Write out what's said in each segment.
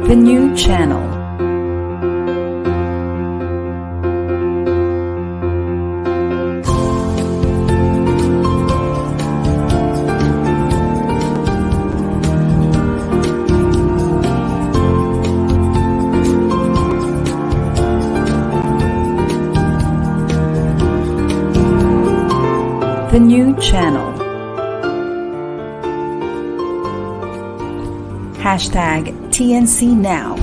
The new channel. The new channel. Hashtag TNC Now.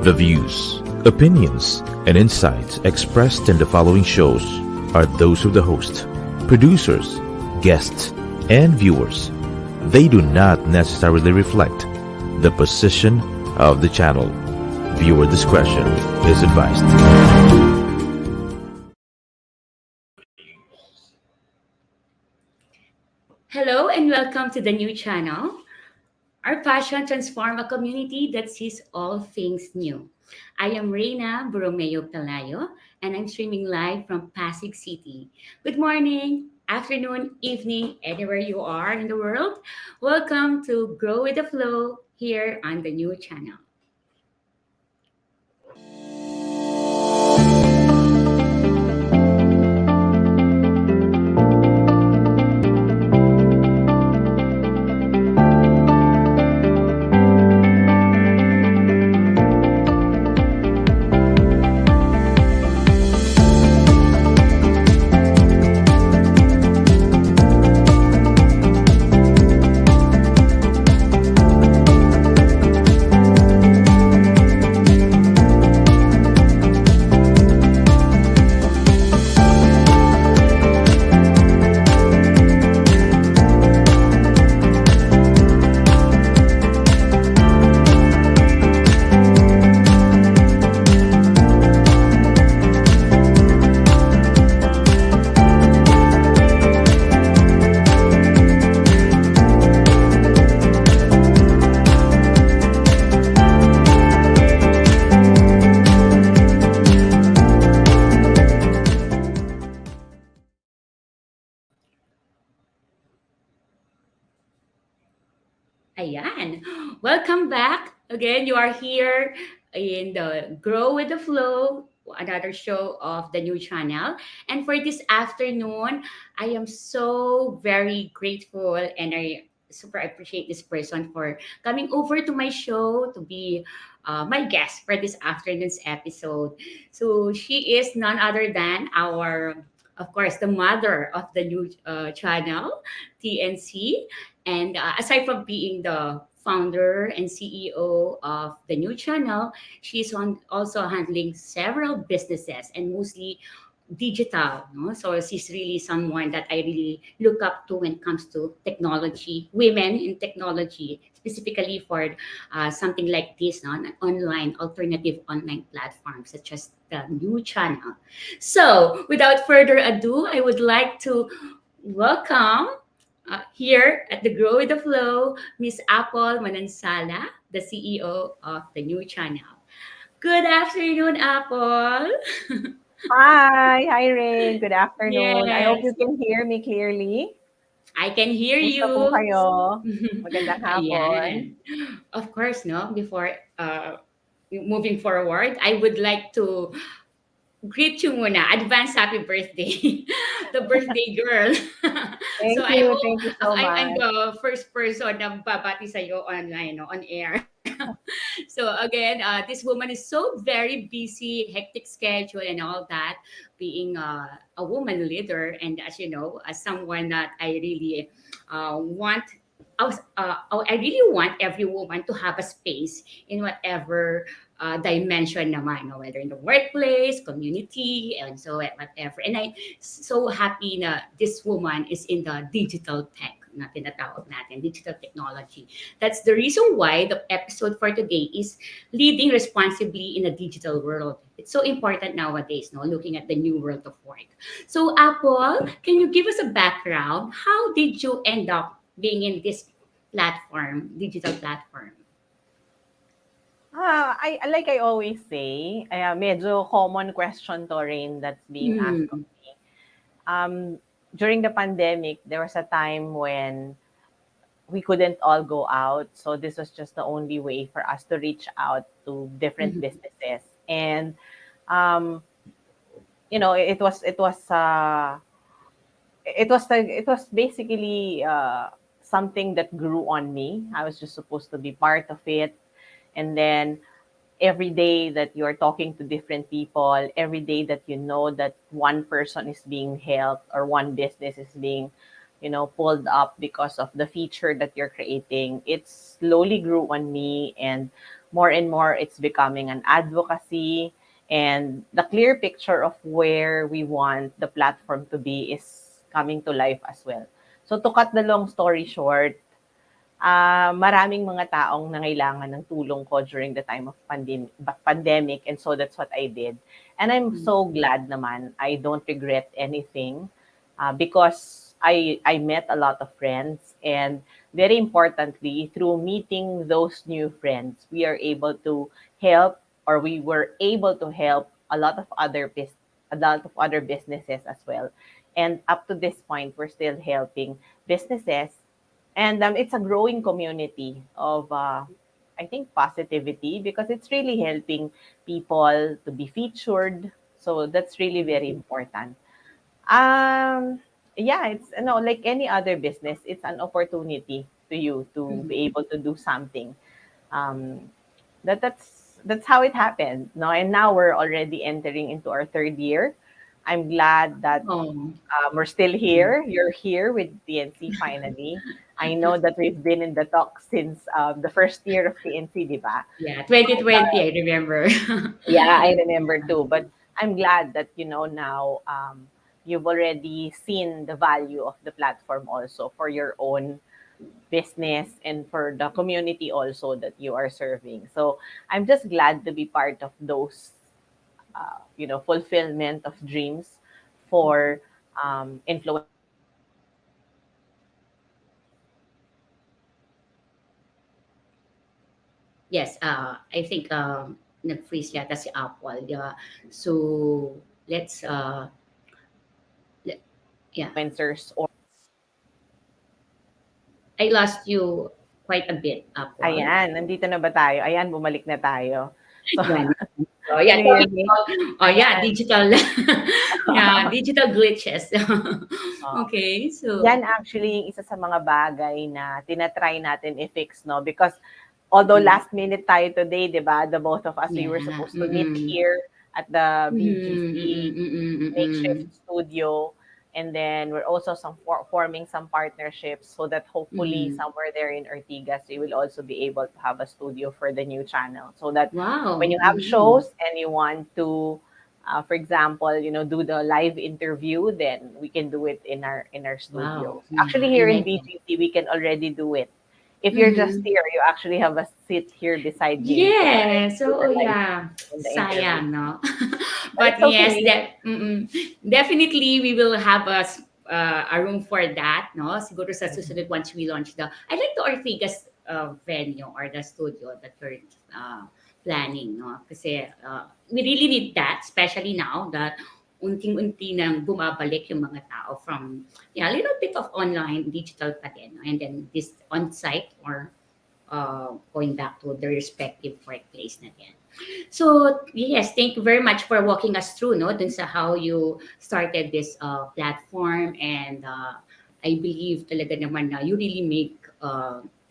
The views, opinions, and insights expressed in the following shows are those of the host, producers, guests, and viewers. They do not necessarily reflect the position of the channel. Viewer discretion is advised. Hello and welcome to the new channel. Our passion transform a community that sees all things new. I am Reina Pelayo, and I'm streaming live from Pasig City. Good morning, afternoon, evening, anywhere you are in the world. Welcome to Grow with the Flow here on the new channel. Ayan. Welcome back. Again, you are here in the Grow with the Flow, another show of the new channel. And for this afternoon, I am so very grateful and I super appreciate this person for coming over to my show to be my guest for this afternoon's episode. So she is none other than our, of course, the mother of the new channel, TNC. And aside from being the founder and CEO of the new channel, she's also handling several businesses and mostly digital. No? So she's really someone that I really look up to when it comes to technology, women in technology, specifically for something like this, no? An online, alternative online platform such as the new channel. So without further ado, I would like to welcome here at the Grow with the Flow, Miss Apple Manansala, the CEO of the new channel. Good afternoon, Apple. Hi, Rain. Good afternoon. I hope you Yes, can hear me clearly. I can hear Kumusta po you. kayo? Magandang hapon. Ayan. Of course, no, before moving forward, I would like to greet you muna. Advance happy birthday. The birthday girl. So Thank I you. hope Thank you so I'm much. the first person na babati sa'yo online, no, on air. So again, this woman is so very busy, hectic schedule and all that, being a woman leader. And as you know, as someone that I really want, I really want every woman to have a space in whatever dimension naman, no? Whether in the workplace, community, and so whatever. And I so happy na this woman is in the digital tech na tinatawag natin, digital technology. That's the reason why the episode for today is leading responsibly in a digital world. It's so important nowadays, no, looking at the new world of work. So, Apple, can you give us a background? How did you end up being in this platform, digital platform? I always say, medyo common question to rin that's being asked of Mm. me. During the pandemic, there was a time when we couldn't all go out. So this was just the only way for us to reach out to different Mhm. businesses. And um, it was basically something that grew on me. I was just supposed to be part of it. And then every day that you're talking to different people, every day that you know that one person is being helped or one business is being, pulled up because of the feature that you're creating, it slowly grew on me. And more it's becoming an advocacy. And the clear picture of where we want the platform to be is coming to life as well. So to cut the long story short, maraming mga taong nangailangan ng tulong ko during the time of pandemic, and so that's what I did. And I'm Mhm. so glad naman. I don't regret anything because I met a lot of friends, and very importantly, through meeting those new friends, we are able to help, or we were able to help a lot of other businesses as well. And up to this point, we're still helping businesses. And it's a growing community of, I think, positivity, because it's really helping people to be featured. So that's really very important. Um, yeah, it's like any other business, it's an opportunity to you to Mhm. be able to do something. Um, that's how it happened. No, and now we're already entering into our third year. I'm glad that Oh, we're still mhm. here. You're here with TNC finally. I know that we've been in the talk since the first year of TNC, di ba? Yeah, 2020, I remember. Yeah, I remember too. But I'm glad that, now you've already seen the value of the platform also for your own business and for the community also that you are serving. So I'm just glad to be part of those, fulfillment of dreams for influencers. Yes, I think nag-freeze yata si Apple. Yeah. So, let's le- yeah. Or I lost you quite a bit, Apple. ayan, nandito na ba tayo? Ayan, bumalik na tayo. So, Yan. Oh, can yeah, you hear talking me? about, oh yeah, Ayan. digital, yeah, digital glitches. Oh. Okay, so, Yan actually yung isa sa mga bagay na tinatry natin i-fix, no? Because although mm, last minute tayo today, di ba, the both of us, we were yeah, supposed to meet here at the BGC makeshift studio. And then we're also forming some partnerships so that hopefully mm. somewhere there in Ortigas, we will also be able to have a studio for the new channel. So that when Wow. you have shows and you want to, for example, do the live interview, then we can do it in our Wow. studios. Yeah, Actually, I here in like that. BGC, we can already do it. If you're just Mm-hmm. here, you actually have a seat here beside me. We can already Yeah. do So, the oh live yeah. in the interview. Sayang, no? But But it's yes, okay. that definitely we will have a room for that, no? Siguro sa susunod once we launch I like the Ortigas venue or the studio that we're planning, no? Kasi we really need that, especially now that unting-unti nang bumabalik yung mga tao from, yeah, a little bit of online, digital pa din, no? And then this on-site or going back to their respective workplace na din. So, yes, thank you very much for walking us through, no, dun sa how you started this platform. And I believe talaga naman na you really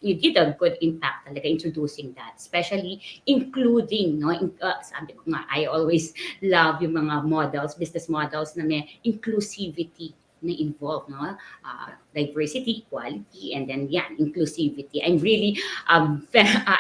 you did a good impact talaga introducing that, especially including, no, sabi ko nga, I always love yung mga business models na may inclusivity na involved, no? Diversity, equality, and then, yeah, inclusivity. I'm really an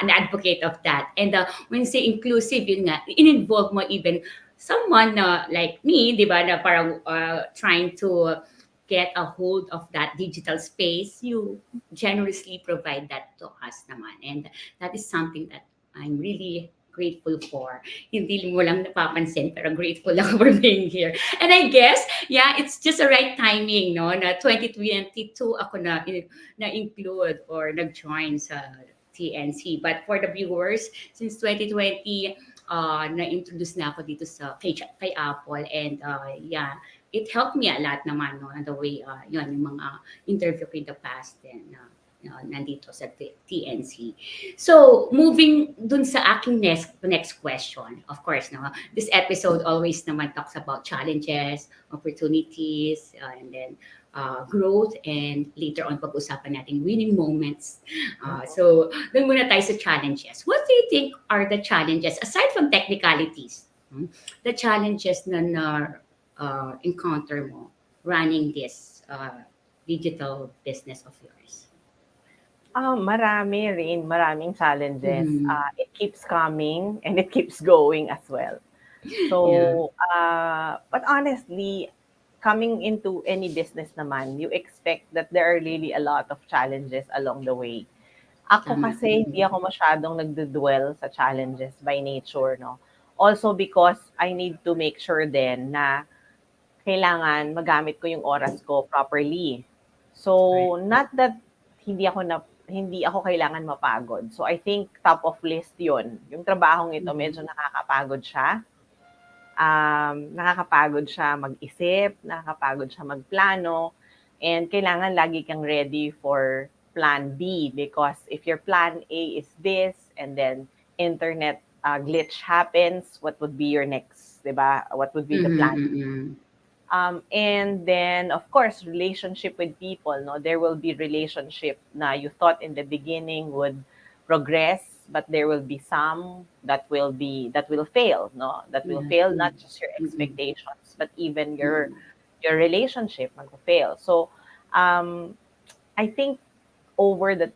advocate of that. And when you say inclusive, yun nga, in-involve mo even someone like me, di ba, na parang trying to get a hold of that digital space, you generously provide that to us naman. And that is something that I'm really grateful for. Hindi mo lang napapansin, pero grateful ako for being here. And I guess, yeah, it's just a right timing, no? Na 2022 ako na-include or nag-join sa TNC. But for the viewers, since 2020, na-introduce na ako dito kay Apple. And yeah, it helped me a lot naman, no? And the way, yun, yung mga interview ko in the past. And nandito sa TNC. So, moving dun sa aking next question, of course, no, this episode always naman talks about challenges, opportunities, and then growth, and later on pag-usapan natin winning moments. So, dun muna tayo sa challenges. What do you think are the challenges, aside from technicalities, the challenges na encounter mo running this digital business of yours? Marami rin, maraming challenges. Mhm. It keeps coming and it keeps going as well. Yeah. So, but honestly, coming into any business naman, you expect that there are really a lot of challenges along the way. Ako Tama. kasi hindi ako masyadong nagdudwell sa challenges by nature, no? Also because I need to make sure din na kailangan magamit ko yung oras ko properly. So, Correct. not that hindi ako kailangan mapagod. So, I think top of list 'yun. Yung trabahong ito Mhm. medyo nakakapagod siya. Nakakapagod siya mag-isip, nakakapagod siya magplano, and kailangan lagi kang ready for plan B because if your plan A is this and then internet glitch happens, what would be your next, 'di ba? What would be the Mhm, plan? mm. And then, of course, relationship with people. No, there will be relationship na you thought in the beginning would progress, but there will be some that will fail. No, that will Yeah. fail not just your Mm, expectations, but even mm. your relationship mag fail. So, um, I think over the time,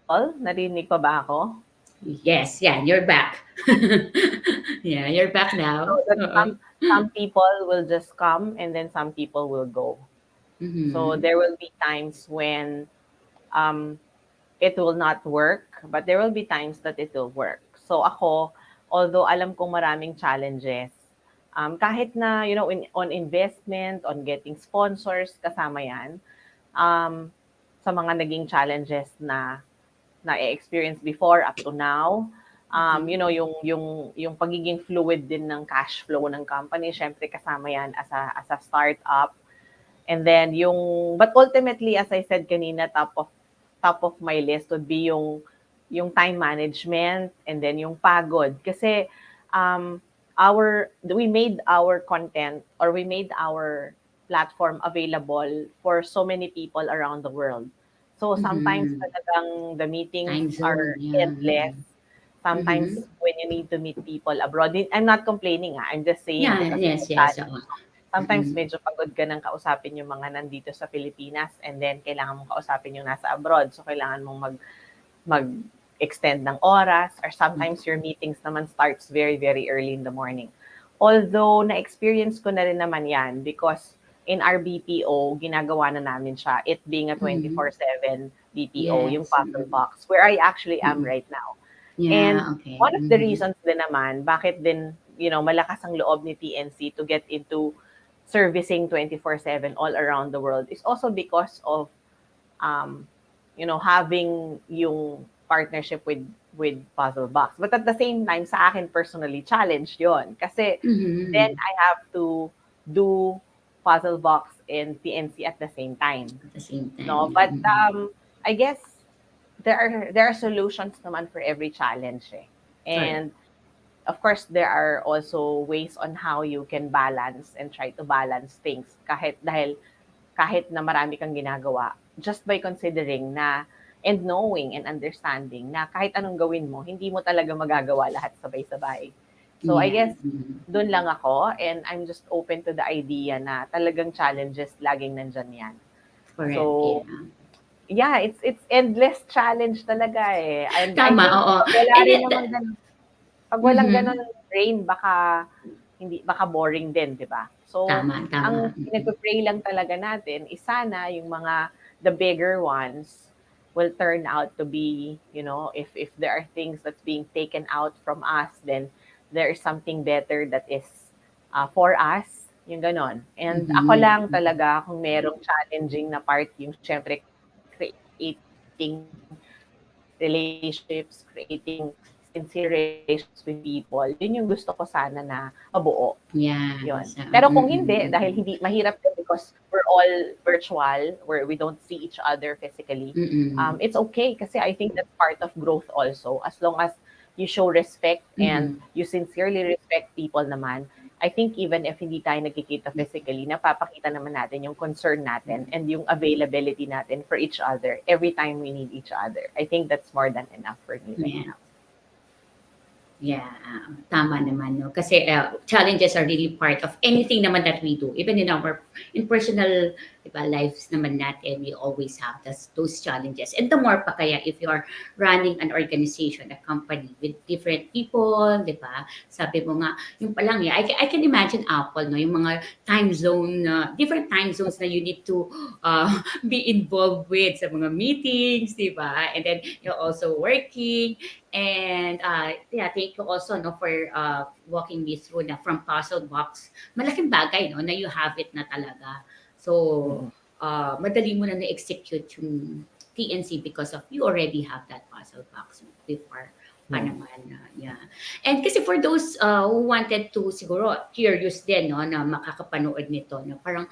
all narinig pa ba ako? Yes, yeah, you're back. Yeah, you're back now. So that Oo. some people will just come and then some people will go. So Mhm. there will be times when um, it will not work, but there will be times that it will work. So ako, although alam kong maraming challenges, kahit na, on investment, on getting sponsors, kasama yan, um, sa mga naging challenges na experience before up to now, Mhm. yung pagiging fluid din ng cash flow ng company, syempre kasama yan as a startup. And then but ultimately, as I said kanina, top of my list would be yung time management and then yung pagod. Kasi um, we made our content or we made our platform available for so many people around the world. So sometimes Mhm. talagang the meetings Time zone, are yeah. endless. Sometimes Mhm. when you need to meet people abroad, I'm not complaining. I'm just saying Yeah, because yes, of the yes, oo. challenge. Sometimes Mm. medyo pagod ka ng kausapin yung mga nandito sa Pilipinas and then kailangan mong kausapin yung nasa abroad. So kailangan mong mag-extend ng oras or sometimes your meetings naman starts very, very early in the morning. Although na-experience ko na rin naman yan because in our BPO, ginagawa na namin siya, it being a Mhm. 24/7 BPO, yung Yes, puzzle box, where I actually am mm. right now. And Yeah, okay. one of the Mhm. reasons din naman, bakit din, malakas ang loob ni TNC to get into servicing 24/7 all around the world is also because of um, having yung partnership with Puzzle Box. But at the same time, sa akin personally, challenge yon. Kasi then Mhm. I have to do Puzzle Box and PNC at the same time. At the same time, No, yeah. but Mhm. I guess there are solutions naman for every challenge. Eh. Correct. And of course, there are also ways on how you can balance and try to balance things kahit na marami kang ginagawa, just by considering na and knowing and understanding na kahit anong gawin mo, hindi mo talaga magagawa lahat sabay-sabay. So I Yeah. guess Mhm. doon lang ako and I'm just open to the idea na talagang challenges laging nandyan yan. Correct, So yeah. yeah, it's endless challenge talaga eh. And I Tama, think oo. pag wala And rin it naman pag walang mhm. ganun brain, baka boring din, 'di ba? So, Tama, tama. ang Mm. pinagpe-pray lang talaga natin is sana yung the bigger ones will turn out to be, if there are things that's being taken out from us, then there is something better that is for us, yung ganon. And ako Mhm. lang talaga kung merong challenging na part yung syempre creating relationships, creating stability sincere relationships with people, yun yung gusto ko sana na mabuo. Yun. Yes. Pero kung hindi, dahil hindi, mahirap din because we're all virtual, where we don't see each other physically, it's okay kasi I think that's part of growth also. As long as you show respect and you sincerely respect people naman, I think even if hindi tayo nagkikita physically, napapakita naman natin yung concern natin and yung availability natin for each other every time we need each other. I think that's more than enough for me right Yeah. now. Yeah, tama naman, no? Kasi challenges are really part of anything naman that we do. Even in personal, diba, lives naman natin, we always have those challenges. And the more pa kaya if you are running an organization, a company with different people, diba? Sabi mo nga, yung palang, yeah, I can imagine Apple, no? Yung mga time zone, different time zones na you need to be involved with sa mga meetings, diba? And then you're also working. And yeah, thank you also, no, for walking me through na from puzzle box. Malaking bagay, no, na you have it na talaga. So madali mo na na-execute yung TNC because of you already have that puzzle box before pa naman. Yeah. And kasi for those who wanted to, siguro curious din, no, na makakapanood nito, no, parang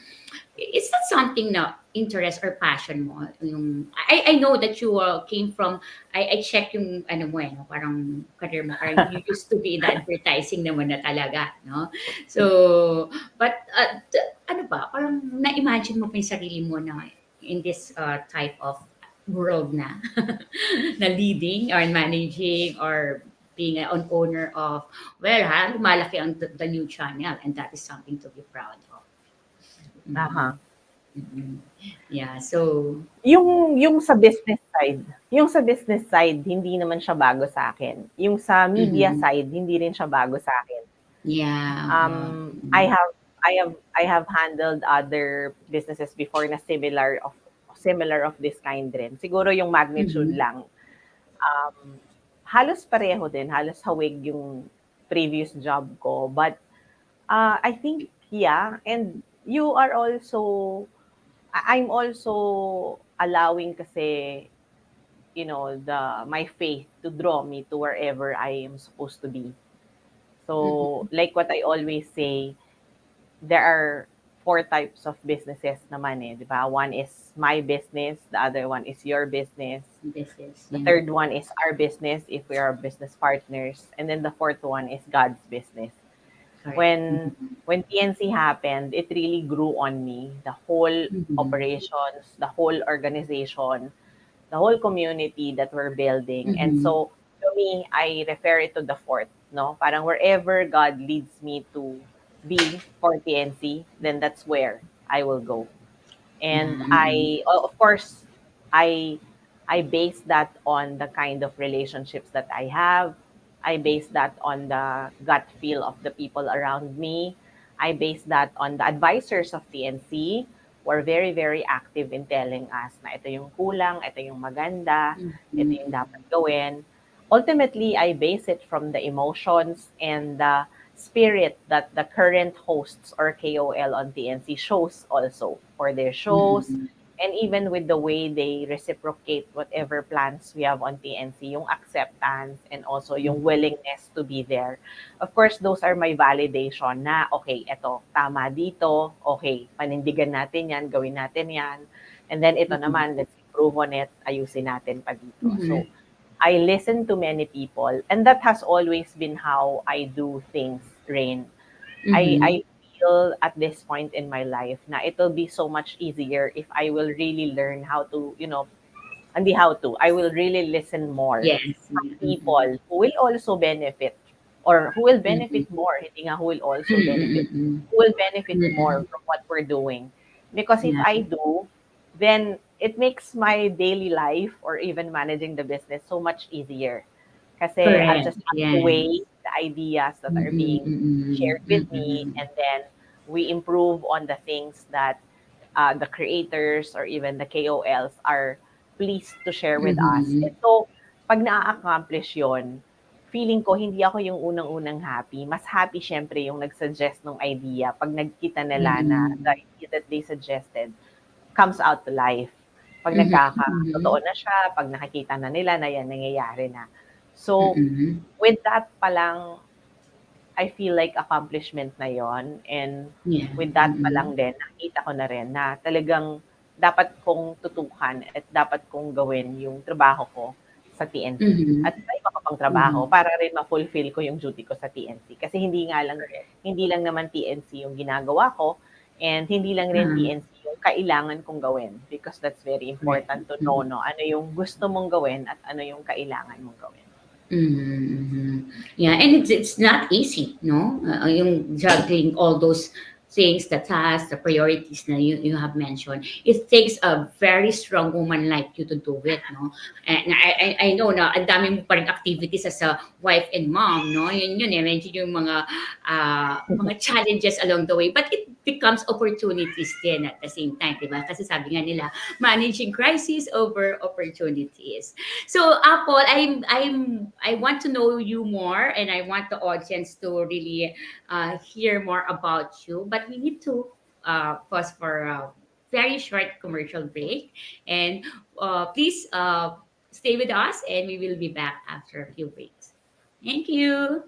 is that something na interest or passion mo? Yung, I know that you came from, I check yung ano mo, no, parang career mo, parang you used to be in the advertising naman na talaga, no? So, but ano ba, parang na-imagine mo pa yung sarili mo na in this type of world na, na leading or managing or being an owner of, well, lumalaki ang the new channel, and that is something to be proud of. Yeah, so Yung sa business side, hindi naman siya bago sa akin. Yung sa media side, hindi rin siya bago sa akin. yeah, I have handled other businesses before na similar of this kind rin. Siguro yung magnitude lang. Halos pareho din, halos hawig yung previous job ko. But I think, yeah, and you are also, I'm also allowing kasi, you know, my faith to draw me to wherever I am supposed to be. So, like what I always say, there are 4 types of businesses naman eh, di ba? One is my business, the other one is your business, this is, the third one is our business if we are business partners, and then the fourth one is God's business. correct. When TNC happened, it really grew on me. The whole operations, the whole organization, the whole community that we're building. And so, to me, I refer it to the fourth, no? Parang wherever God leads me to be for TNC, then that's where I will go. And of course, I I base that on the kind of relationships that I have. I base that on the gut feel of the people around me. I base that on the advisors of TNC who are very, very active in telling us na ito yung kulang, ito yung maganda, ito yung dapat gawin. Ultimately, I base it from the emotions and the spirit that the current hosts or KOL on TNC shows also for their shows, and even with the way they reciprocate whatever plans we have on TNC, yung acceptance and also yung willingness to be there. Of course, those are my validation na, okay, eto, tama dito, okay, panindigan natin yan, gawin natin yan, and then ito naman, let's improve on it, ayusin natin pa dito. So, I listen to many people, and that has always been how I do things, Rain. I feel at this point in my life na it'll be so much easier if I will really learn how to, I will really listen more Yes. from people who will also benefit or who will benefit more, hindi nga who will also benefit, who will benefit more from what we're doing. Because if I do, then it makes my daily life or even managing the business so much easier. Kasi I'll Correct. just have to Yes. weigh the ideas that are being shared with me, and then we improve on the things that the creators or even the KOLs are pleased to share with us. And so, pag na-accomplish yon, feeling ko hindi ako yung unang-unang happy. Mas happy syempre yung nag-suggest ng idea pag nagkita nila na the idea that they suggested comes out to life. Pag nagkaka-totoo na siya, pag nakikita na nila na yan nangyayari na. So, Mm-mm. with that pa lang, I feel like accomplishment na yon. And Yeah. with that pa Mm-mm. lang din, nakita ko na rin na talagang dapat kong tutukan at dapat kong gawin yung trabaho ko sa TNC. Mhm. At sa iba ko pang trabaho Mhm. para rin ma-fulfill ko yung duty ko sa TNC. Kasi Correct. hindi lang naman TNC yung ginagawa ko, and hindi lang rin Uh-huh. TNC yung kailangan kong gawin, because that's very Correct. important to know, no? Ano yung gusto mong gawin at ano yung kailangan mong gawin. Mhm, mhm. Yeah, and it's not easy, no? Yung juggling all those things, the tasks, the priorities na you have mentioned. It takes a very strong woman like you to do it, no? And I know na ang dami mo pa rin activities as a wife and mom, no? Yun eh, medyo yung mga challenges along the way. But it becomes opportunities din at the same time, di ba? Kasi sabi nga nila, managing crisis over opportunities. So Apple, I want to know you more, and I want the audience to really hear more about you. But we need to pause for a very short commercial break, and please stay with us, and we will be back after a few breaks. Thank you.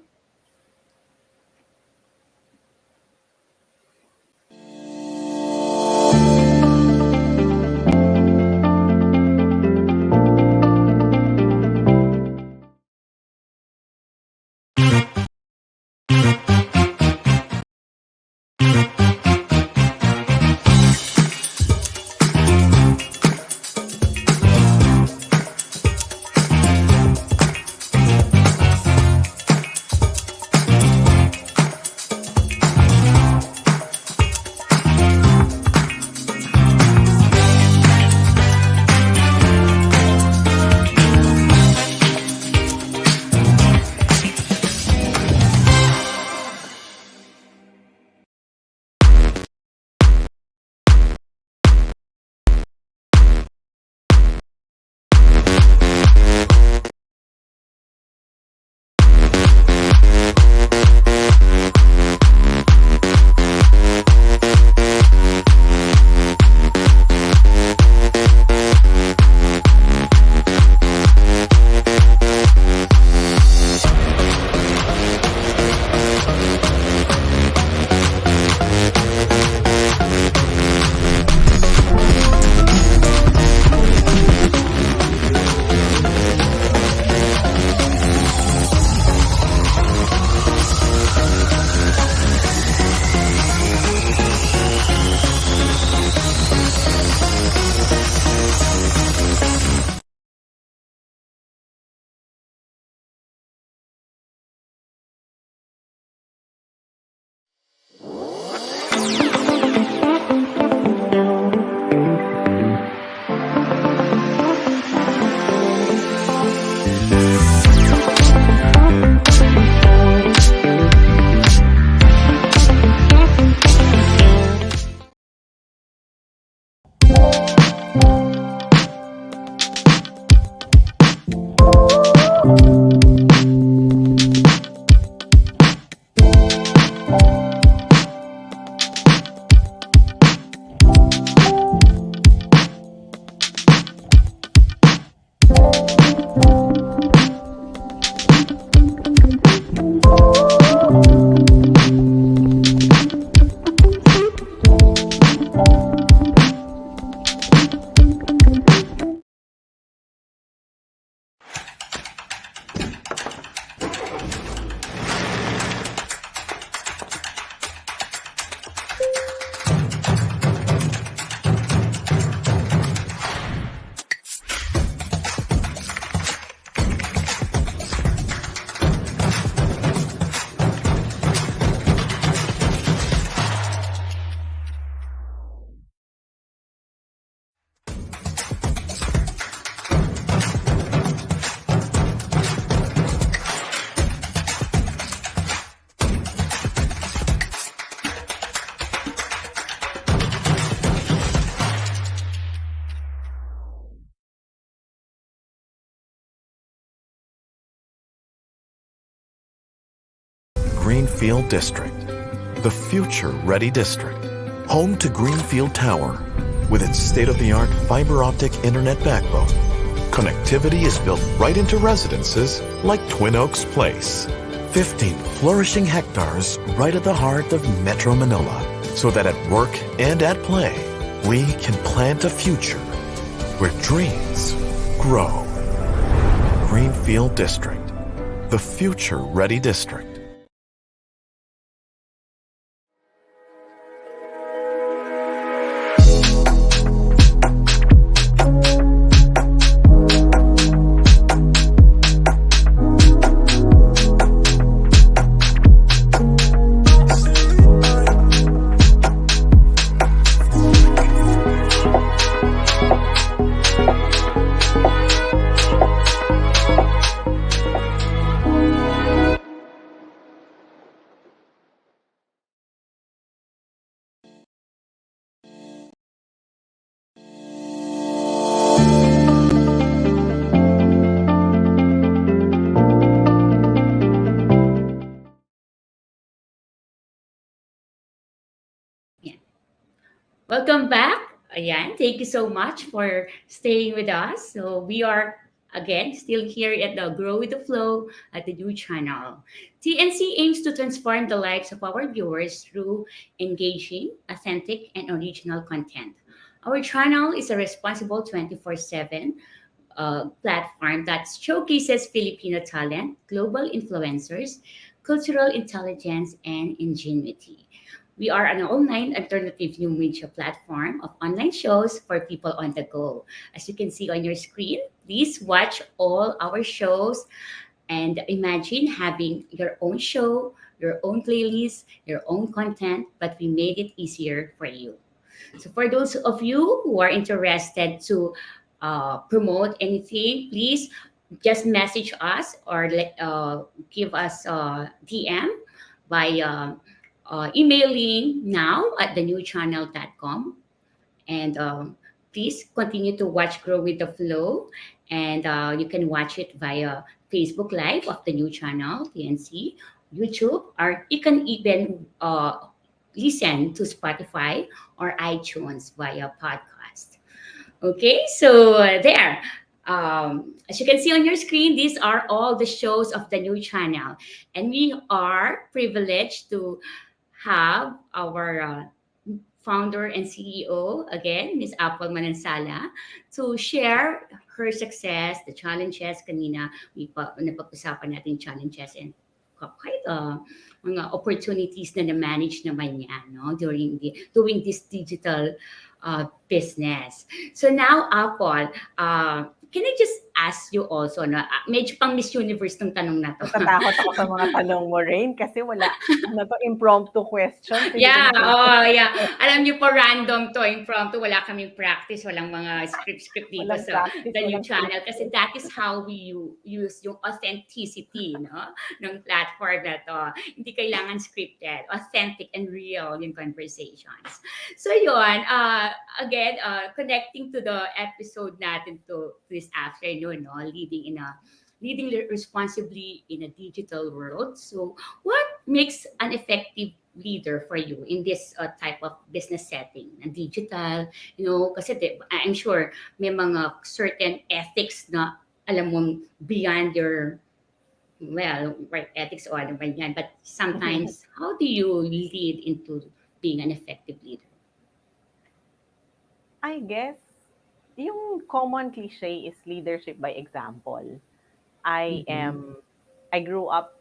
Greenfield District, the future-ready district, home to Greenfield Tower, with its state-of-the-art fiber optic internet backbone, Connectivity is built right into residences like Twin Oaks Place. 15 flourishing hectares right at the heart of Metro Manila, so that at work and at play, we can plant a future where dreams grow. Greenfield District, the future-ready district. Yeah. Welcome back. Ayan, thank you so much for staying with us. So we are again still here at the Grow with the Flow at the new channel. TNC aims to transform the lives of our viewers through engaging, authentic, and original content. Our channel is a responsible 24/7 platform that showcases Filipino talent, global influencers, cultural intelligence, and ingenuity. We are an online alternative new media platform of online shows for people on the go. As you can see on your screen, please watch all our shows and imagine having your own show, your own playlist, your own content, but we made it easier for you. So for those of you who are interested to promote anything, please just message us or give us a DM by emailing now at thenewchannel.com. And please continue to watch Grow with the Flow. And you can watch it via Facebook Live of the new channel, TNC, YouTube, or you can even listen to Spotify or iTunes via podcast. Okay, so there. As you can see on your screen, these are all the shows of the new channel. And we are privileged to have our founder and CEO, again, Miss Apple Manansala, to share her success, the challenges. Kanina, napag-usapan natin yung challenges and quite mga opportunities na na-manage naman niya no, during doing this digital business. So now, Apple, can I just ask you also, na medyo pang Miss Universe tong tanong na to. Natatakot ako sa mga tanong mo, Rain, kasi wala, ano to, impromptu question. Yeah, yeah. Alam niyo po, random to, impromptu. Wala kaming practice, walang mga script dito Walang sa practice, the new walang channel. Kasi that is how we use yung authenticity, no? Ng platform na to. Hindi kailangan scripted. Authentic and real yung conversations. So yun, again, connecting to the episode natin to this afternoon, no? Leading responsibly in a digital world. So what makes an effective leader for you in this type of business setting na digital, kasi I'm sure may mga certain ethics na alam mo beyond your right ethics o ano ba yan, but sometimes how do you lead into being an effective leader? I guess, yung common cliche is leadership by example. I grew up,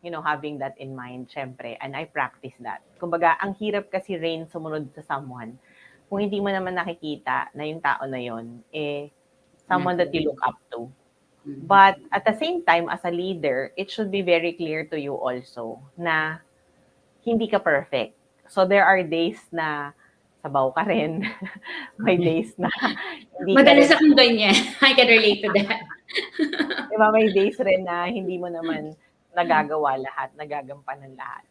having that in mind, syempre, and I practice that. Kumbaga, ang hirap kasi Rain sumunod sa someone kung hindi mo naman nakikita na yung tao na yon someone that you look up to. But at the same time, as a leader, it should be very clear to you also na hindi ka perfect. So there are days na sabaw ka rin. May days na hindi Madalas ka rin. akong ganyan. I can relate to that. Diba, may days rin na hindi mo naman nagagawa lahat, nagagampanan lahat.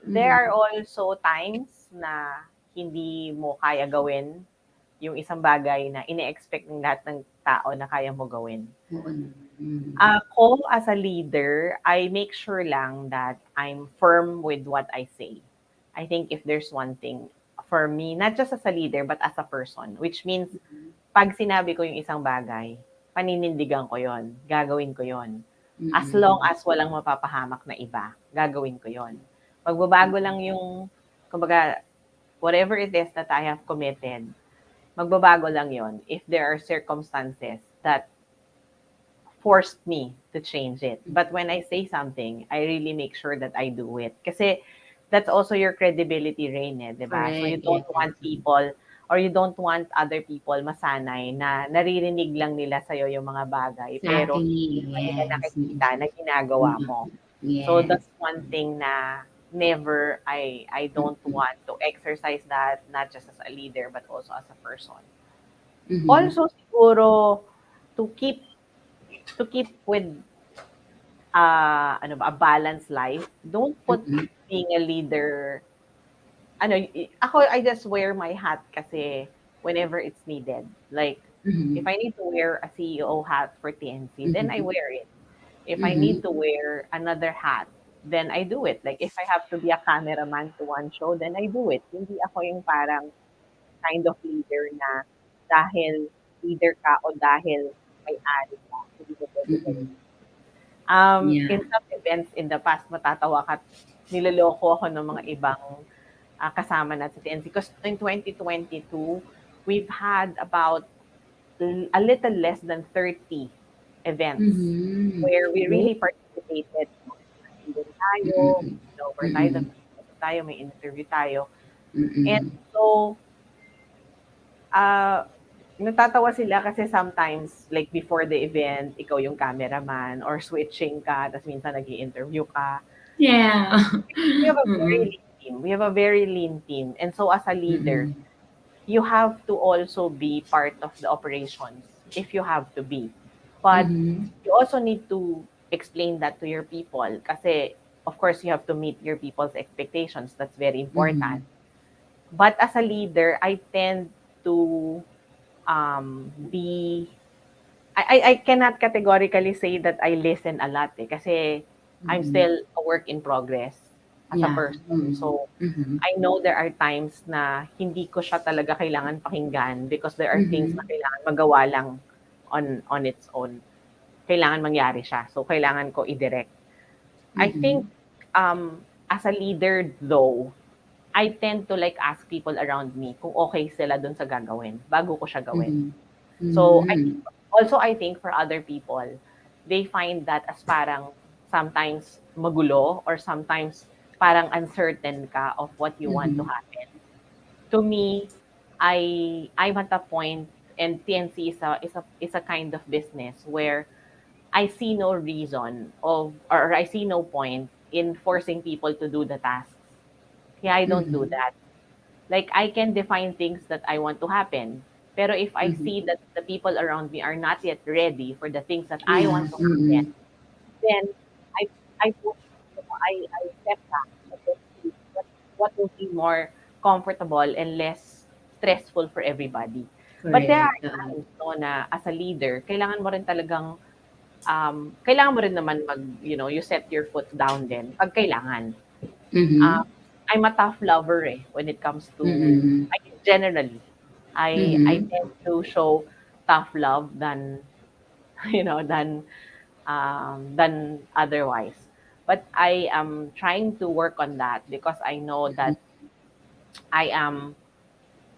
There are also times na hindi mo kaya gawin yung isang bagay na ine-expect ng lahat ng tao na kaya mo gawin. Ako, as a leader, I make sure lang that I'm firm with what I say. I think if there's one thing for me, not just as a leader, but as a person, which means pag sinabi ko yung isang bagay, paninindigan ko yon, gagawin ko yon. As long Mm-mm. as walang mapapahamak na iba, gagawin ko yon. Magbabago lang yung, kumbaga, whatever it is that I have committed, magbabago lang yon if there are circumstances that forced me to change it. But when I say something, I really make sure that I do it. Kasi that's also your credibility, Rain, eh, di ba? So you Correct. don't Yes. want people or you don't want other people masanay na naririnig lang nila sa'yo yung mga bagay, pero Exactly. hindi pa nila Yes. nakikita na ginagawa Mm-mm. mo. So Yes. that's one thing na never I don't Mm-mm. want to exercise that, not just as a leader but also as a person. Mm-hmm. Also siguro to keep with ano ba, a balanced life. Don't put Mm-mm. being a leader, ako, I just wear my hat kasi whenever it's needed. Like, if Mm-hmm. I need to wear a CEO hat for TNC, then I Mm-hmm. wear it. If I need Mm-hmm. to wear another hat, then I do it. Like, if I have to be a cameraman to one show, then I do it. Hindi ako yung parang kind of leader na dahil leader ka o dahil may-ari ka, hindi mo pwede gawin. Mm-mm. In Yeah. some events in the past, matatawa ka, niloloko ako ng mga ibang kasama natin sa TNC. Because in 2022, we've had about a little less than 30 events Mm-hmm. where we Oh. really participated. Nandun tayo, Mm-mm. over tayo, Mm-mm. tayo, may interview tayo. And Mm-mm. so, natatawa sila kasi sometimes, like before the event, ikaw yung cameraman or switching ka, tapos minsan nag interview ka. Yeah. We have a very Mm-mm. lean team. We have a very lean team. And so as a leader, Mm-mm. you have to also be part of the operations if you have to be. But Mm-hmm. you also need to explain that to your people kasi of course you have to meet your people's expectations. That's very Mm-hmm. important. But as a leader, I tend to be I cannot categorically say that I listen a lot kasi I'm Mm-hmm. still a work in progress as a Yeah. person. Mm-hmm. So Mm-hmm. I know there are times na hindi ko siya talaga kailangan pakinggan because there are things na Mm-hmm. kailangan magawa lang on its own. Kailangan mangyari siya. So kailangan ko i-direct. I think Mm-hmm. as a leader though, I tend to like ask people around me kung okay sila dun sa gagawin bago ko siya gawin. Mm-hmm. So Mm-hmm. I think for other people, they find that as parang sometimes magulo or sometimes parang uncertain ka of what you want to Mm-hmm. happen. To me, I'm at a point, and TNC is a kind of business where I see no reason or I see no point in forcing people to do the tasks. Yeah, I don't do Mm-hmm. that. Like I can define things that I want to happen. Pero if I Mm-hmm. see that the people around me are not yet ready for the things that I Yeah. want to happen, Mm-hmm. then I I push, I step back and then see what will be more comfortable and less stressful for everybody. But there Correct. are times no, na as a leader, kailangan mo rin talagang kailangan mo rin naman you set your foot down din pag kailangan. Mm-hmm. Um, I'm a tough lover eh, when it comes to, Mm-hmm. I mean, generally. I Mm-hmm. tend to show tough love than than otherwise. But I am trying to work on that because I know that I am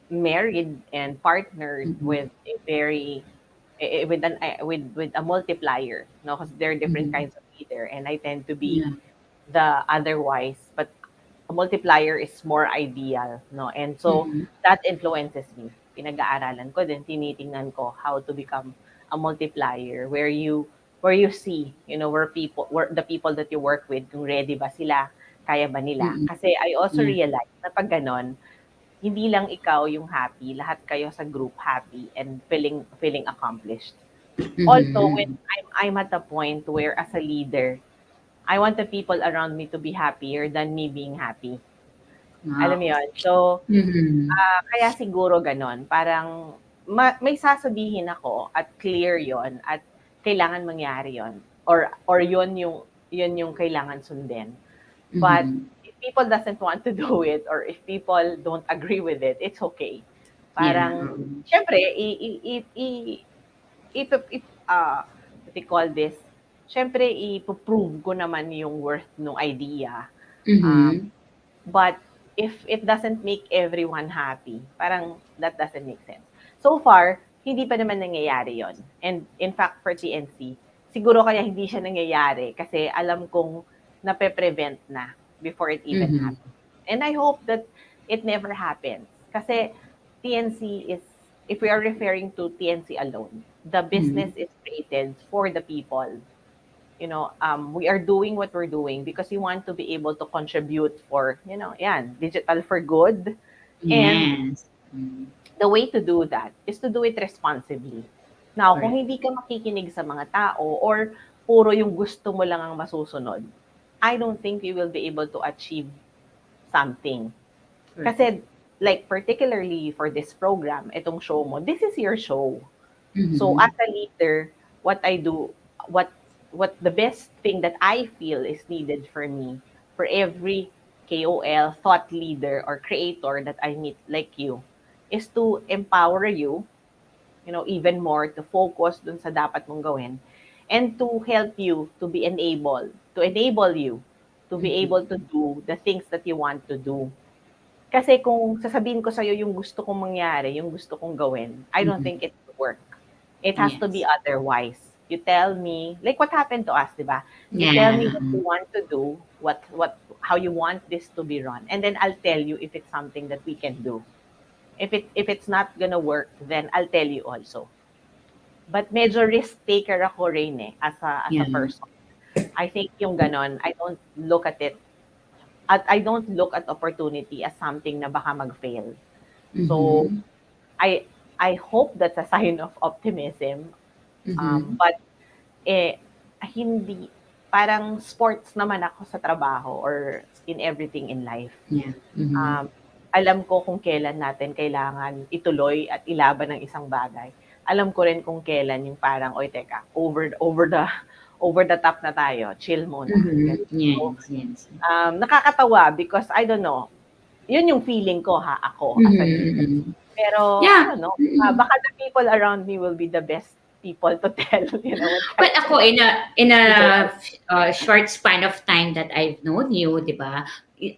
married and partnered Mm-hmm. with a very with a multiplier, no, because there are different Mm-hmm. kinds of leader, and I tend to be Yeah. the otherwise, but a multiplier is more ideal, no? And so Mm-hmm. that influences me. Pinag-aaralan ko din, tinitingnan ko how to become a multiplier where you see, where the people that you work with, kung ready ba sila, kaya ba nila? Mm-hmm. Kasi I also Yeah. realize na pag ganon, hindi lang ikaw yung happy, lahat kayo sa group happy and feeling accomplished. Also, when Mm-hmm. I'm at a point where as a leader, I want the people around me to be happier than me being happy. Alam mo Wow. yun? So, Mm-hmm. kaya siguro ganon. Parang may sasabihin ako at clear yon at kailangan mangyari yon or yun yung kailangan sundin. But Mm-hmm. if people doesn't want to do it or if people don't agree with it, it's okay. Yeah. Parang syempre what they call this, syempre, ipo-prove ko naman yung worth ng idea. Um, Mm-hmm. but if it doesn't make everyone happy, parang that doesn't make sense. So far, hindi pa naman nangyayari yon. And in fact, for TNC, siguro kaya hindi siya nangyayari kasi alam kong nape-prevent na before it even Mm-hmm. happens. And I hope that it never happens. Kasi TNC is, if we are referring to TNC alone, the business Mm-hmm. is created for the people. We are doing what we're doing because we want to be able to contribute for, digital for good. And Yes. Mm-hmm. the way to do that is to do it responsibly. Now, kung Correct. hindi ka makikinig sa mga tao or puro yung gusto mo lang ang masusunod, I don't think you will be able to achieve something. Correct. Kasi, like, particularly for this program, itong show mo, this is your show. So, Mm-hmm. as a leader, what I do, what what the best thing that I feel is needed for me, for every KOL, thought leader, or creator that I meet like you, is to empower you, even more to focus dun sa dapat mong gawin, and to help you to enable you to be Mm-hmm. able to do the things that you want to do. Kasi kung sasabihin ko sa'yo yung gusto kong mangyari, yung gusto kong gawin, I don't Mm-hmm. think it will work. It has to be Yes. otherwise. You tell me, like what happened to us, di ba? You tell Yeah. me what you want to do, how you want this to be run, and then I'll tell you if it's something that we can do. If it's not gonna work, then I'll tell you also. But medyo risk taker ako rin as a Yeah. person. I think yung ganon, I don't look at opportunity as something na baka mag-fail. So Mm-hmm. I I hope that's a sign of optimism. Mm-hmm. But hindi, parang sports naman ako sa trabaho or in everything in life. Yeah. Mm-hmm. Um, Alam ko kung kailan natin kailangan ituloy at ilaban ng isang bagay. Alam ko rin kung kailan yung parang, oy teka, over the top na tayo, chill muna. Mm-hmm. Ganun. So, Yes. Yes. nakakatawa because I don't know, yun yung feeling ko ako as a Mm-hmm. leader. Mm-hmm. Pero I Yeah. don't know, Mm-hmm. baka the people around me will be the best people to tell, what Well, kind ako of in a leader. short span of time that I've known you, 'di ba?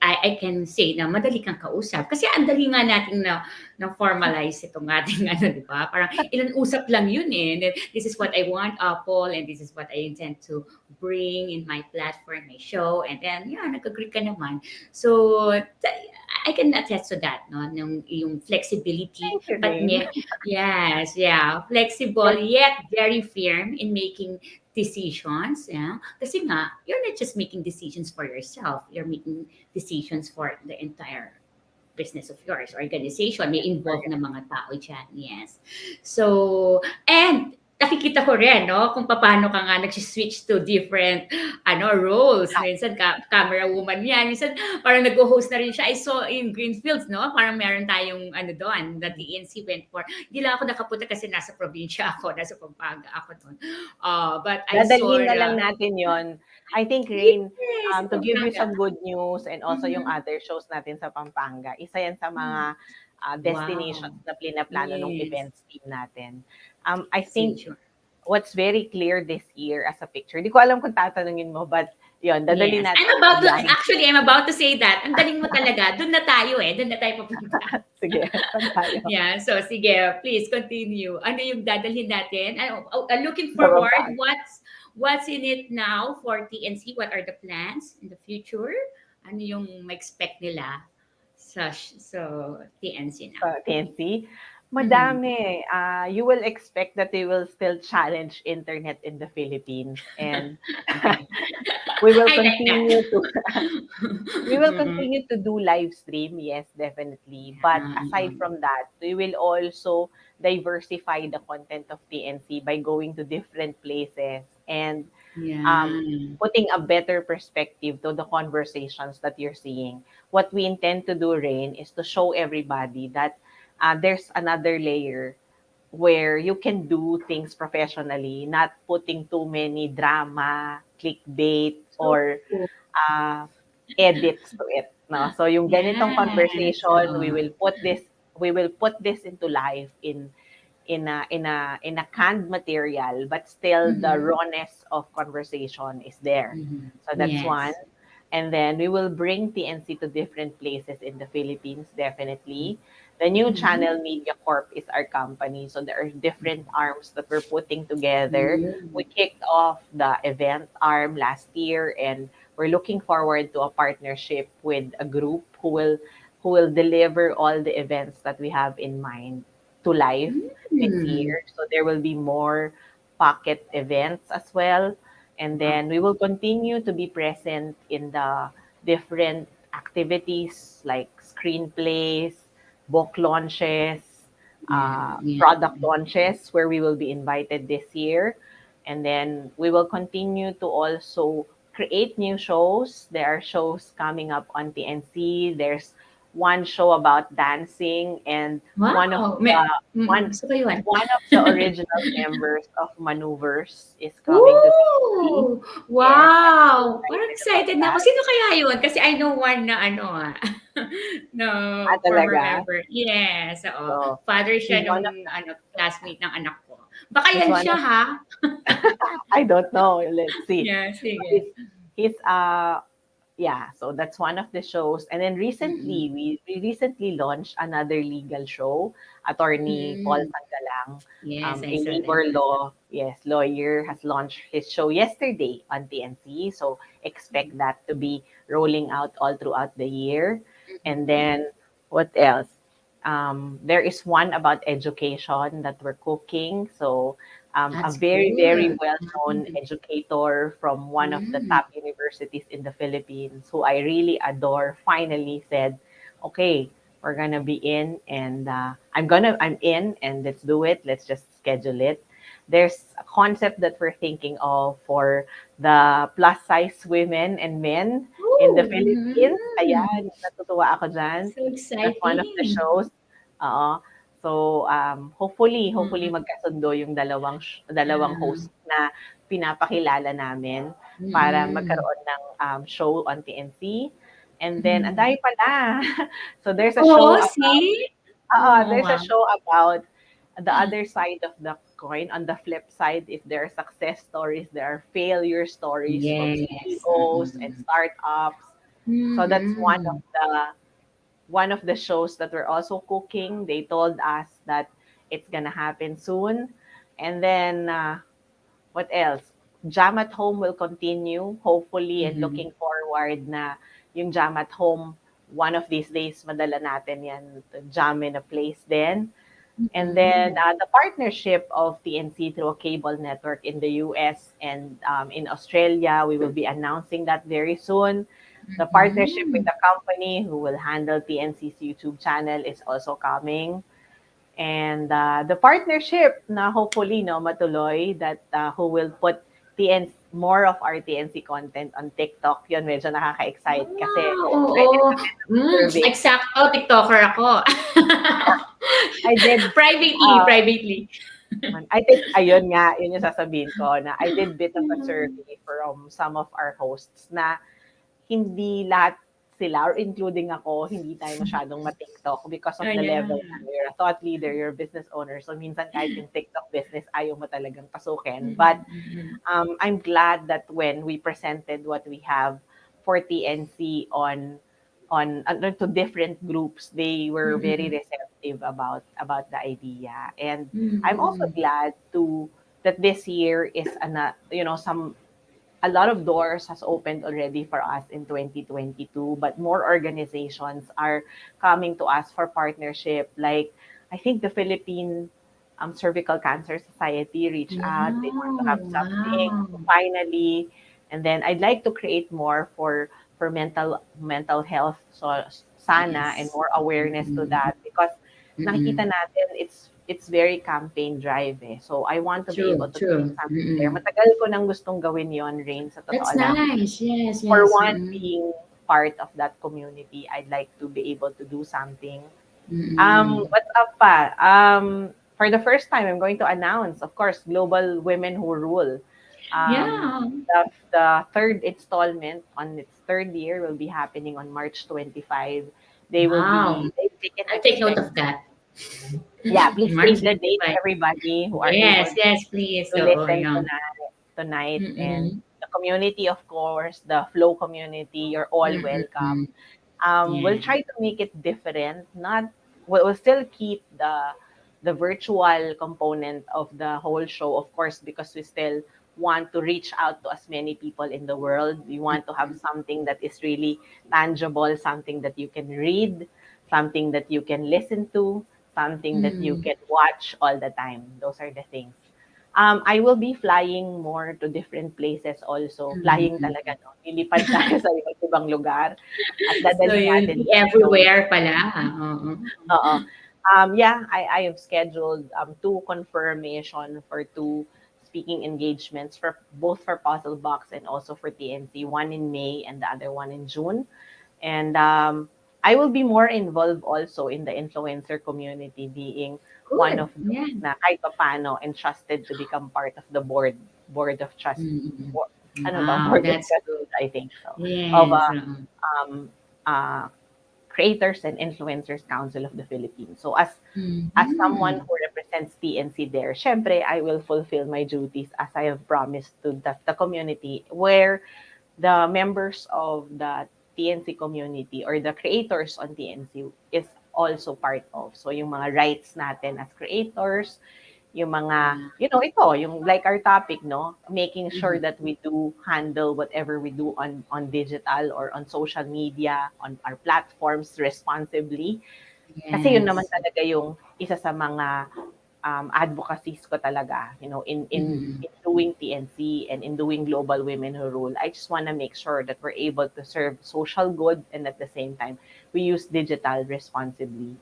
I can say na madali kang kausap kasi ang dali nga nating na formalize itong ating ano, 'di ba? Parang ilan usap lang 'yun eh. And then, this is what I want, Apple, and this is what I intend to bring in my platform, my show, and then yeah, nag-agree ka naman. So I can attest to that, no? Yung flexibility, Thank you, but Rain. yes, yeah, flexible yet very firm in making decisions, yeah. Kasi nga, you're not just making decisions for yourself, you're making decisions for the entire business of yours, organization, may involved na mga tao dyan, yes. So, and nakikita ko rin, no, kung paano ka nga nag-switch to different roles. Minsan camera woman yan. Minsan parang nag-host na rin siya. I saw in Greenfields, no? Parang meron tayong doon, the TNC went for. Hindi lang ako nakapunta kasi nasa probinsya ako, nasa Pampanga ako doon. But I saw Dadalhin na lang natin yon. I think, Rain, yes, to give you Pampanga. some good news and also yung Mhm. other shows natin sa Pampanga, isa yan sa mga Wow. destinations na plano ng Yes. events team natin. I think Signature. what's very clear this year as a picture, di ko alam kung tatanungin mo, but yun, dadalhin Yes. natin. I'm about to say that. Ang galing mo talaga. Doon na tayo eh. Doon na tayo papunta. Sige, saan tayo? Yeah. So, sige. Please continue. Ano yung dadalhin natin? Looking Sa forward, Pampanga. what's in it now for TNC? What are the plans in the future? Ano yung ma-expect nila sa TNC now? TNC. Madami. You will expect that they will still challenge internet in the Philippines, and we will I like continue that. to we will Mhm. continue to do live stream, yes, definitely. But aside from that, we will also diversify the content of TNC by going to different places and Yeah. putting a better perspective to the conversations that you're seeing. What we intend to do, Rain, is to show everybody that there's another layer where you can do things professionally, not putting too many drama, clickbait, So or cool. edits to it. No? So yung ganitong Yes. conversation, we will put this into life in a canned material, but still the Mm-hmm. rawness of conversation is there. Mm-hmm. So that's one. Yes. And then we will bring TNC to different places in the Philippines, definitely. The new Mm-hmm. Channel Media Corp is our company. So there are different arms that we're putting together. Mm-hmm. We kicked off the event arm last year, and we're looking forward to a partnership with a group who will deliver all the events that we have in mind to life this Mm-hmm. year. So there will be more pocket events as well. And Wow. then we will continue to be present in the different activities like screenplays, book launches, Yeah. Yeah. product launches, where we will be invited this year. And then we will continue to also create new shows. There are shows coming up on TNC. There's one show about dancing, and one of Wow. the one Gusto ko yun. one of the original members of Maneuvers is coming to TNC. Woo! Yes, I'm Wow! Parang excited about excited na ako. that. Sino kaya yun? Kasi I know one na no, former Talaga. member. Yes, oo. So, Father siya he's one nung of classmate ng anak ko. Baka he's yan one siya, of ha? I don't know. Let's see. Yeah, But he's sige. he's yeah, so that's one of the shows. And then Mm. recently, we recently launched another legal show. Attorney Paul Mm. Sangalang, Yes, I a saw that. labor law, yes, lawyer, has launched his show yesterday on TNC. So expect that to be rolling out all throughout the year. And Mhm. then what else? There is one about education that we're cooking. So a That's very, very good. well-known educator from one of the Mm. top universities in the Philippines, who I really adore, finally said, "Okay, we're gonna be in, and I'm in, and let's do it. Let's just schedule it." There's a concept that we're thinking of for the plus size women and men in the Oh, Philippines. mhm. Ayan, natutuwa ako dyan. So That's one of the exciting. shows. Oo. So, hopefully Mm. magkasundo yung dalawang Ah, host na pinapakilala namin para mm. magkaroon ng show on TNC. And then, ang Mhm. dami pala. So, there's a Oo, show about, see? Oo there's nga. a show about the other side of the coin. On the flip side, if there are success stories, there are failure stories from Yes, CEOs and mm. startups. So that's Mhm. one of the shows that we're also cooking. They told us that it's gonna happen soon. And then what else? Jam at home will continue, hopefully, and Mhm. looking forward na yung jam at home, one of these days, madala natin yan to jam in a place then. And then Mhm. the partnership of TNC through a cable network in the US and in Australia, we will be announcing that very soon. The partnership with Mhm. the company who will handle TNC's YouTube channel is also coming. And the partnership na hopefully no matuloy, that who will put TNC more of our TNC content on TikTok. Yun medyo nakaka-excite kasi Ah, I did oo. a bit of survey. Eksakto, TikToker ako. I did Privately, uh, privately. I think ayun nga, yun yung sasabihin ko na I did bit of a Mhm. survey from some of our hosts na hindi lahat sila, or including ako, hindi tayo masyadong ma-TikTok because of Oh, the yeah. level na you're a thought leader, you're a business owner. So minsan kahit yung TikTok business, ayaw mo talagang pasukin. But Mhm, mhm. I'm glad that when we presented what we have for TNC on to different groups, they were very Mm. receptive about the idea. And I'm also Mhm. glad to that this year is some a lot of doors has opened already for us in 2022, but more organizations are coming to us for partnership. Like, I think the Philippine Cervical Cancer Society reached out. They want to Wow, have something wow. finally. And then I'd like to create more for mental health. So sana, and Yes. more awareness to Mm. that, because nakikita Mm. natin it's very campaign drive eh. So I want to be able True, to create true. something there. Mm. Matagal ko nang gustong gawin yon, Rain, sa totoo That's lang. nice. Yes, For yes. one, Mm. being part of that community, I'd like to be able to do something. Mm. What's up pa? For the first time, I'm going to announce, of course, Global Women Who Rule. Yeah. The third installment on its third year will be happening on March 25. Wow. They've taken I'll take note everything. of that. Yeah, please March save the date, 25. everybody who are able Yes, yes, please. to Oo, listen yeah. tonight. And Mm-mm. the community, of course, the Flow community, you're all welcome. Mm-mm. We'll Yeah. try to make it different. Not we'll still keep the virtual component of the whole show, of course, because we still want to reach out to as many people in the world. We want to have something that is really tangible, something that you can read, something that you can listen to, something that you Mm. can watch all the time. Those are the things. I will be flying more to different places also. Flying Mm. talaga, no? Lilipad tayo sa iba't ibang lugar at So dadalhin you'll natin be yung show. everywhere pala. Oo. Oo. Yeah, I have scheduled two confirmation for two speaking engagements for both for Puzzle Box and also for TNC, one in May and the other one in June. And I will be more involved also in the influencer community, being one Good. of those Yeah. na kahit paano entrusted to become part of the board of trust, Mm. board, ano ba, Wow, board of that's good. trustees, I think so, of Yes. um, uh, Creators and Influencers Council of the Philippines. So as someone Mhm. who represents TNC there, syempre I will fulfill my duties as I have promised to the community, where the members of the TNC community or the creators on TNC is also part of. So yung mga rights natin as creators, yung mga, Yeah. ito, yung like our topic, no? Making sure Mhm. that we do handle whatever we do on digital or on social media, on our platforms responsibly. Kasi yun naman Yes. talaga yung isa sa mga advocacies ko talaga, Mhm. in doing TNC and in doing Global Women Who Rule. I just want to make sure that we're able to serve social good, and at the same time, we use digital Mhm. responsibly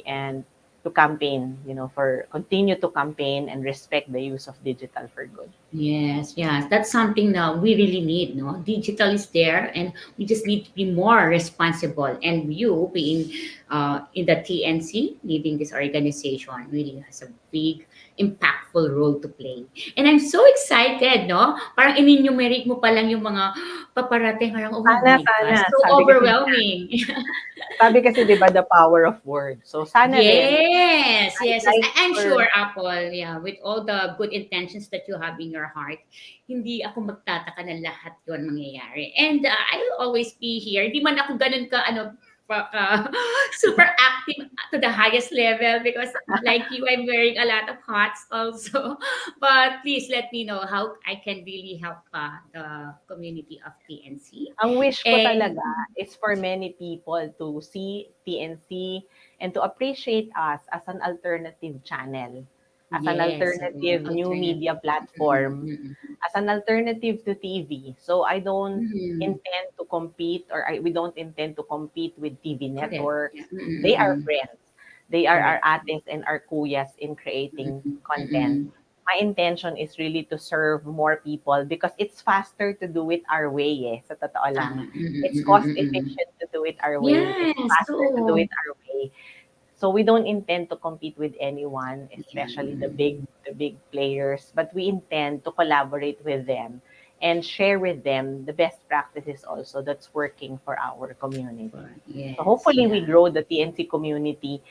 and to campaign, for continue to campaign and respect the use of digital for good. Yes, yes, that's something that we really need. No, digital is there, and we just need to be more responsible. And you, being in the TNC, leading this organization, really has a big, impactful role to play. And I'm so excited. No, parang in-enumerate mo pa lang yung mga paparating. Parang, oh Sana, my sana. gosh, so overwhelming. Sabi kasi 'di ba, the power of words. So sana rin, Yes, I'd yes, yes. like I'm for sure, Apple, yeah, with all the good intentions that you have in your heart, hindi ako magtataka na lahat yon mangyayari. And I will always be here. Di man ako ganun ka, super active to the highest level because like you, I'm wearing a lot of hats also. But please let me know how I can really help the community of TNC. ang wish ko And talaga is for many people to see TNC and to appreciate us as an alternative channel, as an yes, alternative new media alternative. platform, Mm-mm, as an alternative to TV. So I don't mm-mm. intend to compete, or we don't intend to compete with TV Correct. networks. Yeah. They are Mm-mm. friends. They are our Correct. ates and our kuyas in creating Mm-mm. content. Mm-mm. My intention is really to serve more people because it's faster to do it our way, sa totoo lang. Tama. Mm-mm. It's Mm-mm. cost Mm-mm. efficient to do it our way. It's Yes. faster to do So, it our way. So we don't intend to compete with anyone, yeah. especially Mm-mm. the big players, but we intend to collaborate with them and share with them the best practices also that's working for our community. So Yes. hopefully we Yeah. grow the TNC community,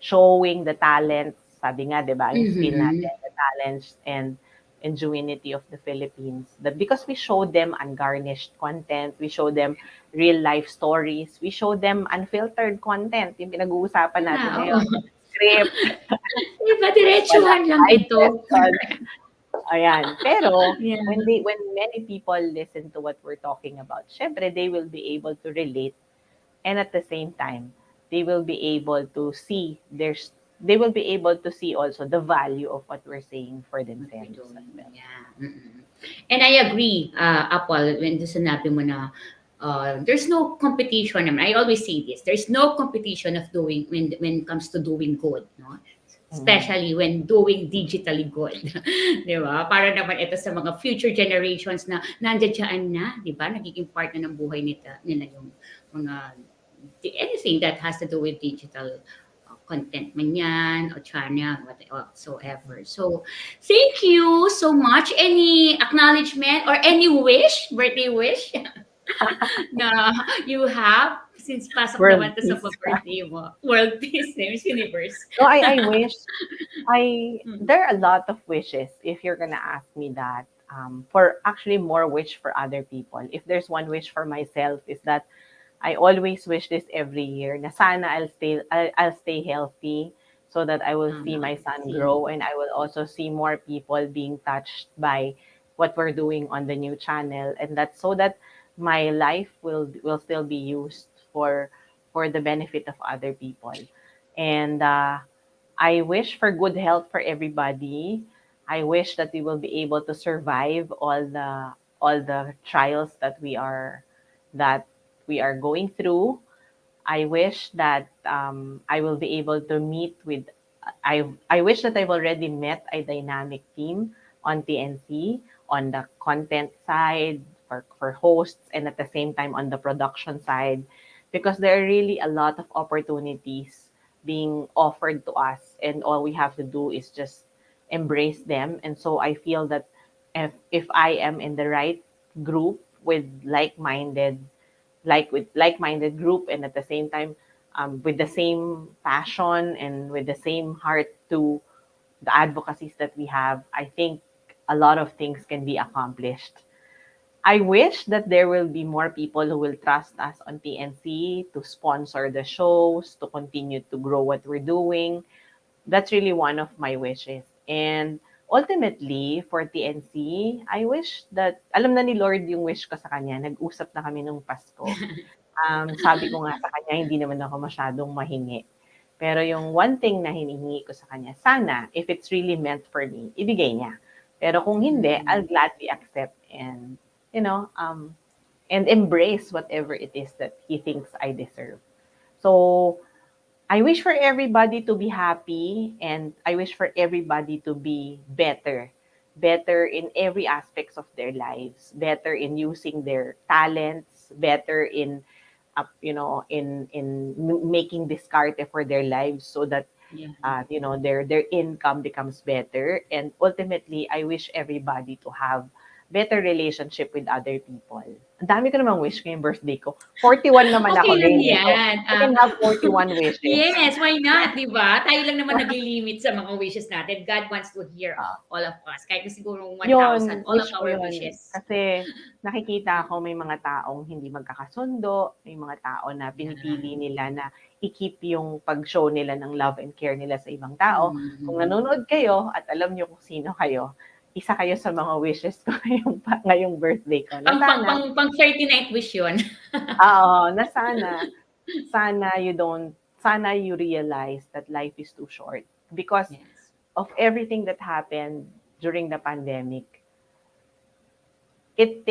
showing the talents, sabi nga, 'di ba, yung skill Mm-hmm. natin, the talents and ingenuity of the Philippines. Because we show them ungarnished content, we show them real life stories, we show them unfiltered content, yung pinag-uusapan natin Yeah. ngayon, Oo. walang script, Iba walang diretsuhan lang side ito. questions. Ayan. Pero Yeah. when many people listen to what we're talking about, syempre they will be able to relate, and at the same time they will be able to see they will be able to see also the value of what we're saying for What we're themselves as doing. well. Yeah. Mm-mm. And I agree, Apple, when sinabi mo na there's no competition naman. I always say this. There's no competition of doing when it comes to doing good, no? Mm. Especially when doing digitally good. Di ba? Para naman ito sa mga future generations na nandiyan na, di ba? Nagiging part na ng buhay nila yung mga anything that has to do with digital content man yan o channel whatsoever. So, thank you so much. Any acknowledgement or any wish, birthday wish na you have Since pasok World naman to sa peace. birthday mo. World Peace, Miss Universe. No, I wish Mm. there are a lot of wishes if you're gonna ask me that. For actually more wish for other people. If there's one wish for myself is that I always wish this every year na sana I'll stay healthy so that I will see my son Same. grow, and I will also see more people being touched by what we're doing on the new channel, and that's so that my life will still be used for the benefit of other people. And I wish for good health for everybody. I wish that we will be able to survive all the trials that we are going through. I wish that I will be able to meet with. I wish that I've already met a dynamic team on TNC on the content side for hosts, and at the same time on the production side, because there are really a lot of opportunities being offered to us, and all we have to do is just embrace them. And so I feel that if I am in the right group with like-minded group, and at the same time with the same passion and with the same heart to the advocacies that we have, I think a lot of things can be accomplished. I wish that there will be more people who will trust us on TNC to sponsor the shows, to continue to grow what we're doing. That's really one of my wishes. And ultimately, for TNC, I wish that, alam na ni Lord yung wish ko sa kanya, nag-usap na kami nung Pasko. Sabi ko nga sa kanya, hindi naman ako masyadong mahingi. Pero yung one thing na hinihingi ko sa kanya, sana, if it's really meant for me, ibigay niya. Pero kung hindi, I'll gladly accept and, you know, and embrace whatever it is that he thinks I deserve. So, I wish for everybody to be happy, and I wish for everybody to be better. Better in every aspects of their lives, better in using their talents, better in making discarte for their lives, so that Yeah. their income becomes better. And ultimately, I wish everybody to have better relationship with other people. Ang dami ko namang wish ngayong birthday ko. 41 naman Okay ako, lang Rain. So, yan. I can have 41 wishes. Yes, why not, di ba? Tayo lang naman nagli-limit sa mga wishes natin. God wants to hear Ah, all of us. Kahit na siguro 1,000, Yun, all of wish ko our yun. wishes. Kasi nakikita ko may mga taong hindi magkakasundo, may mga tao na pinipili nila na i-keep yung pag-show nila ng love and care nila sa ibang tao. Kung nanonood kayo at alam nyo kung sino kayo, isa kayo sa mga wishes ko ngayong birthday ko. Na sana, Pang 39th wish yun. na sana you realize that life is too short, because Yes. of everything that happened during the pandemic. It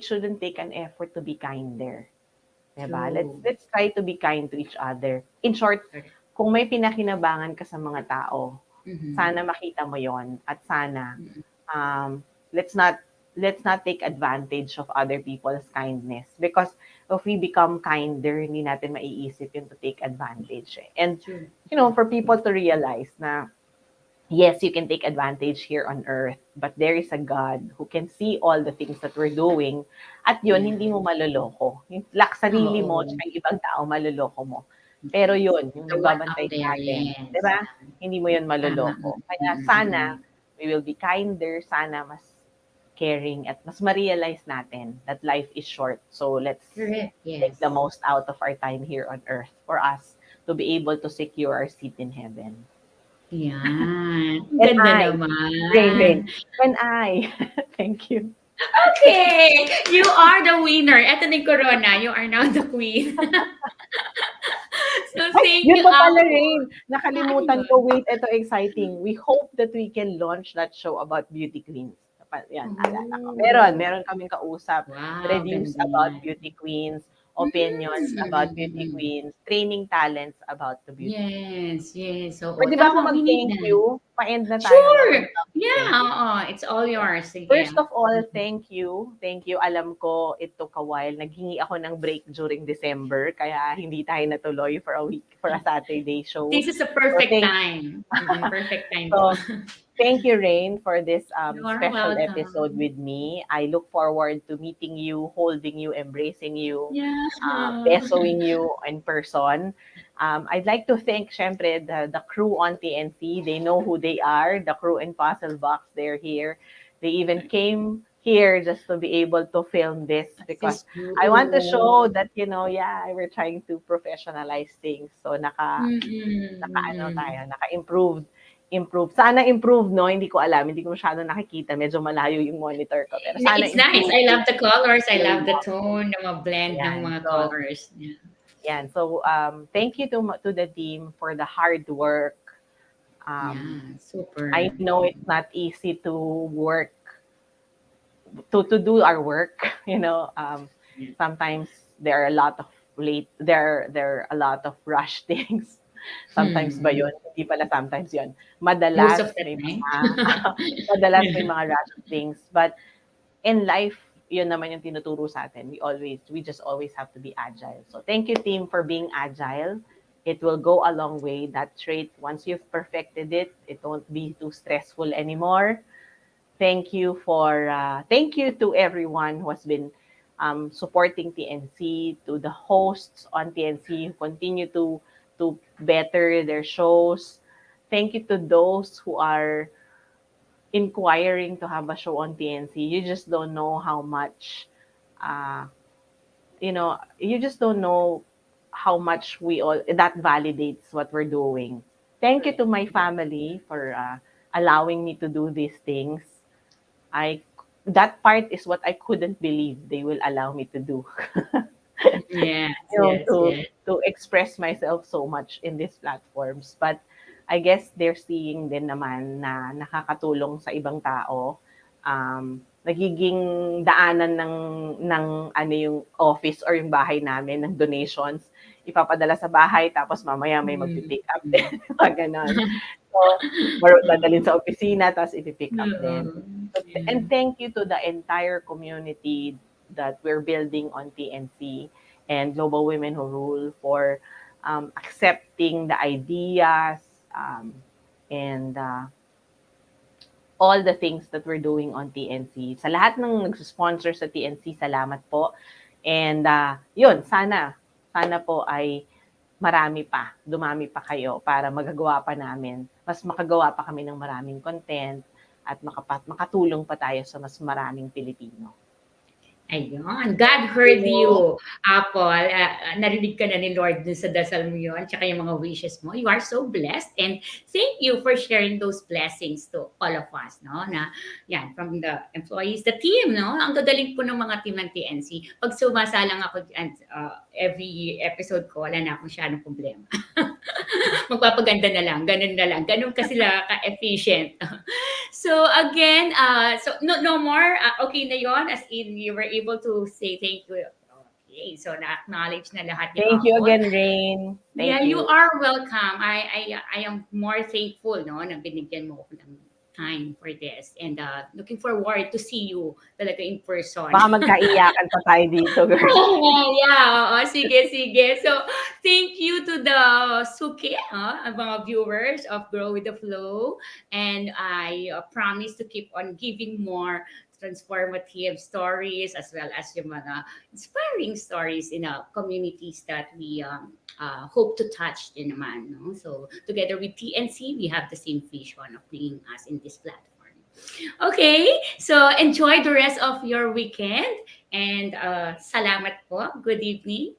shouldn't take an effort to be kinder. Diba? True. Let's try to be kind to each other. In short, Correct. kung may pinakinabangan ka sa mga tao, Mhm. sana makita mo yon, at sana Mhm. um, let's not take advantage of other people's kindness, because if we become kinder, hindi natin maiisip yun to take advantage. And True. for people to realize na yes, you can take advantage here on earth, but there is a God who can see all the things that we're doing, at yun, hindi mo maloloko. Yung sarili mo, Oo. tsaka yung ibang tao, maloloko mo. Pero yun, yung The one out nagbabantay sa there, atin, yes. di ba? Hindi mo yun Tama. maloloko. Kaya sana, we will be kinder, sana mas caring, at mas ma-realize natin that life is short. So let's Correct. make Yes. the most out of our time here on earth for us to be able to secure our seat in heaven. Yan. Ang And ganda I, Rain, naman. and I, thank you. Okay, you are the winner. Eto na yung corona. You are now the queen. So Ay, thank yun you, pa pala, Amo. Rain. Ano Nakalimutan yun? ko. Wait, ito exciting. We hope that we can launch that show about beauty queens. Yan, alala ko. Oh, Meron kaming kausap. wow, Reviews ganda about yan. beauty queens, opinions about beauty Mm. queens, training talents about the beauty. Yes, yes. Oo, Pwede ba ako tama, we need mag-thank that. you? Pa-end na tayo, no? Sure! Pwede ba ako Yeah, mag-thank you? oo. It's all yours. First Sige. of all, thank you. Thank you. Alam ko it took a while. Naghingi ako ng break during December, kaya hindi tayo natuloy for a week, for a Saturday show. This is a So perfect time. Perfect time So, po. Thank you, Rain, for this You're special episode welcome. with me. I look forward to meeting you, holding you, embracing you, Yeah. besoing you in person. I'd like to thank, syempre, the crew on TNC. They know who they are. The crew in Puzzle Box, they're here. They even came here just to be able to film this because Assist you. I want to show Oo. that, yeah, we're trying to professionalize things. So, naka ano tayo, Mm. naka-improve. Sana improve, no? Hindi ko alam, hindi ko masyado nakikita. Medyo malayo yung monitor ko. Pero sana It's nice. improve I yung love the colors. I yung love the tone, the mga blend ng yan. mga So, colors. Yeah. yan. So, thank you to the team for the hard work. Yeah, I super. know it's not easy to work, to do our work. You know, Yeah. sometimes there are a lot of there are a lot of rush things. Sometimes ba Hmm. yun? Hindi pala sometimes yun. Most Madalas of the may time. mga madalas may Yeah. mga rush things. But in life, yun naman yung tinuturo sa atin. We just always have to be agile. So thank you, team, for being agile. It will go a long way. That trait, once you've perfected it, it won't be too stressful anymore. Thank you to everyone who has been supporting TNC, to the hosts on TNC who continue to better their shows. Thank you to those who are inquiring to have a show on TNC. You just don't know how much, uh, you just don't know how much we all that validates what we're doing. Thank you to my family for allowing me to do these things. I That part is what I couldn't believe they will allow me to do. Yes, You know, yes, yes. to express myself so much in these platforms. But I guess they're seeing din naman na nakakatulong sa ibang tao. Nagiging daanan ng ano yung office or yung bahay namin ng donations. Ipapadala sa bahay tapos mamaya may Mm. magpi-pick up din. Mm. Mga ganon. So, or dadalhin sa opisina tapos ipi-pick up din. Oo. And Yeah. thank you to the entire community that we're building on TNC and Global Women Who Rule for accepting the ideas and all the things that we're doing on TNC. Sa lahat ng nag-sponsor sa TNC, salamat po. And yun, sana po ay dumami pa kayo para magagawa pa namin, mas makagawa pa kami ng maraming content at makatulong pa tayo sa mas maraming Pilipino. Ayun. God heard you, Apple. Narinig ka na ni Lord dun sa dasal mo yun, tsaka yung mga wishes mo. You are so blessed and thank you for sharing those blessings to all of us, no? Na, yan, from the employees, the team, no? Ang gagaling po ng mga team ng TNC. Pag sumasalang ako every episode ko, wala na akong masyadong problema. Magpapaganda na lang, ganun na lang. Ganun ka sila ka-efficient. So again, so no more. Okay na yon, as in you were able to say thank you. Okay, so na-acknowledge na lahat ni Thank you Apple. again, Rain. Yeah, Thank you you. are welcome. I am more thankful, no, na binigyan mo ako ng time for this. And looking forward to see you talaga in person. Baka magkaiyakan pa tayo dito, girl. Oh, yeah. Sige, sige. So, thank you to the Suki, mga viewers of Grow with the Flow. And I promise to keep on giving more transformative stories as well as yung mga inspiring stories in communities that we hope to touch din naman. No? So, together with TNC, we have the same vision of bringing us in this platform. Okay, so enjoy the rest of your weekend and salamat po. Good evening.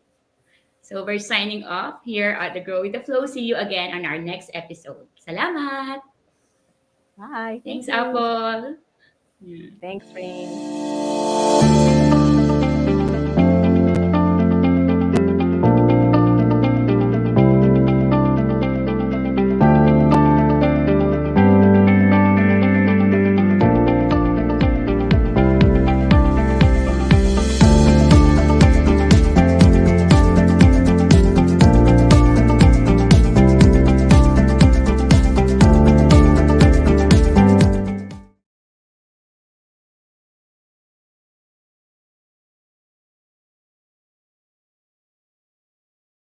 So we're signing off here at the Grow with the Flow. See you again on our next episode. Salamat. Bye. Thanks, Thank you. Apple. Yeah. Thanks, Rain.